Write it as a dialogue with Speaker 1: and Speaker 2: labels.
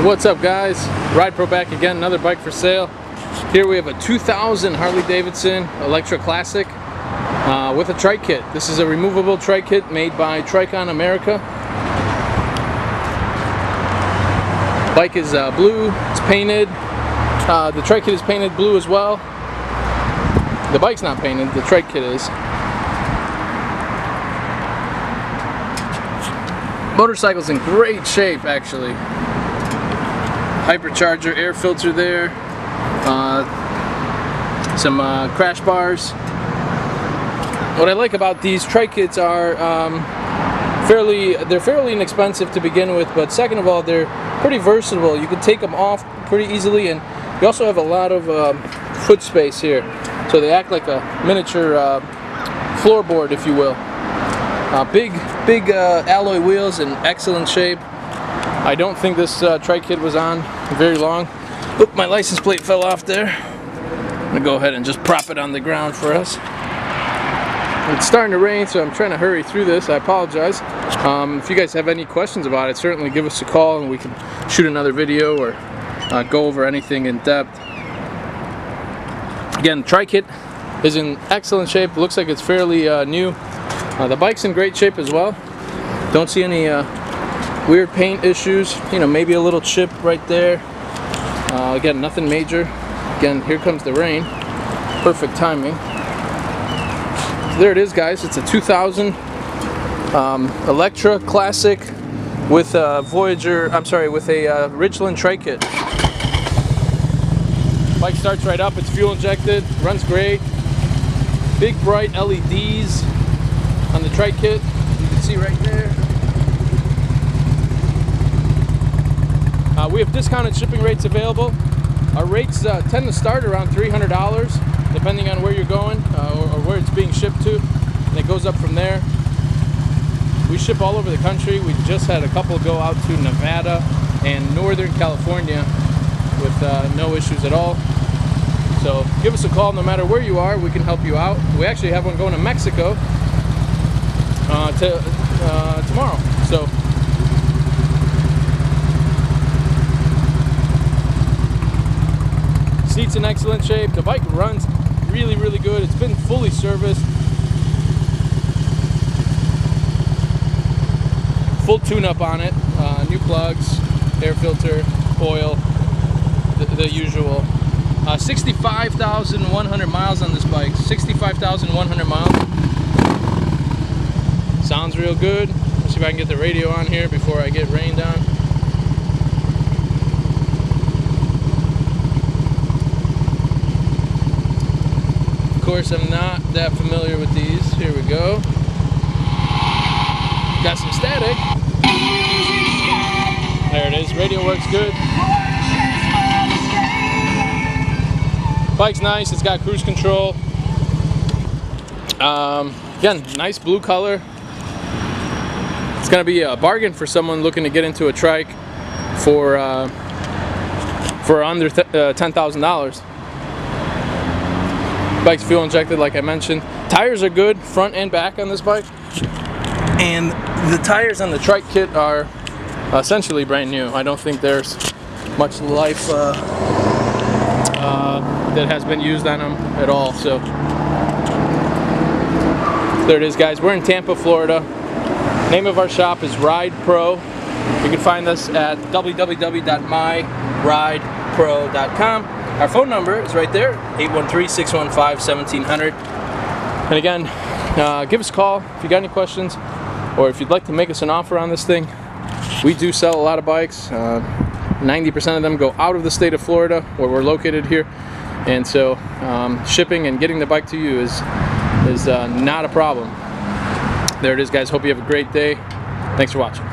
Speaker 1: What's up, guys? Ride Pro back again, another bike for sale. Here we have a 2000 Harley Davidson Electra Classic with a Trike kit. This is a removable Trike kit made by Trike on America. Bike is blue, it's painted. The Trike kit is painted blue as well. The bike's not painted, the Trike kit is. Motorcycle's in great shape, actually. Hypercharger, air filter there, some crash bars. What I like about these Trike kits are they're fairly inexpensive to begin with, but second of all, they're pretty versatile. You can take them off pretty easily, and you also have a lot of foot space here, so they act like a miniature floorboard, if you will. Big alloy wheels in excellent shape. I don't think this Trike kit was on very long. Oop, my license plate fell off there. I'm gonna go ahead and just prop it on the ground for us. It's starting to rain, so I'm trying to hurry through this. I apologize. If you guys have any questions about it, certainly give us a call and we can shoot another video or go over anything in depth. Again, Trike kit is in excellent shape. Looks like it's fairly new. The bike's in great shape as well. Don't see any weird paint issues. You know, maybe a little chip right there. Again, nothing major. Again, here comes the rain. Perfect timing. So there it is, guys. It's a 2000 Electra Classic with a Voyager. I'm sorry, with a Richland Trike kit. Bike starts right up. It's fuel injected. Runs great. Big bright LEDs on the Trike kit. You can see right there. We have discounted shipping rates available. Our rates tend to start around $300, depending on where you're going or where it's being shipped to, and it goes up from there. We ship all over the country. We just had a couple go out to Nevada and Northern California with no issues at all. So give us a call no matter where you are. We can help you out. We actually have one going to Mexico tomorrow. So seat's in excellent shape. The bike runs really, really good. It's been fully serviced. Full tune-up on it. New plugs, air filter, oil, the usual. 65,100 miles on this bike. 65,100 miles. Sounds real good. Let's see if I can get the radio on here before I get rained on. Of course, I'm not that familiar with these. Here we go. Got some static. There it is. Radio works good. Bike's nice. It's got cruise control. Again, nice blue color. It's going to be a bargain for someone looking to get into a Trike for under $10,000. Bike's fuel injected, like I mentioned. Tires are good, front and back on this bike. And the tires on the Trike kit are essentially brand new. I don't think there's much life that has been used on them at all. So there it is, guys. We're in Tampa, Florida. Name of our shop is Ride Pro. You can find us at www.myridepro.com. Our phone number is right there, 813-615-1700. And again, give us a call if you got any questions, or if you'd like to make us an offer on this thing. We do sell a lot of bikes. 90% of them go out of the state of Florida, where we're located here. And so shipping and getting the bike to you is not a problem. There it is, guys. Hope you have a great day. Thanks for watching.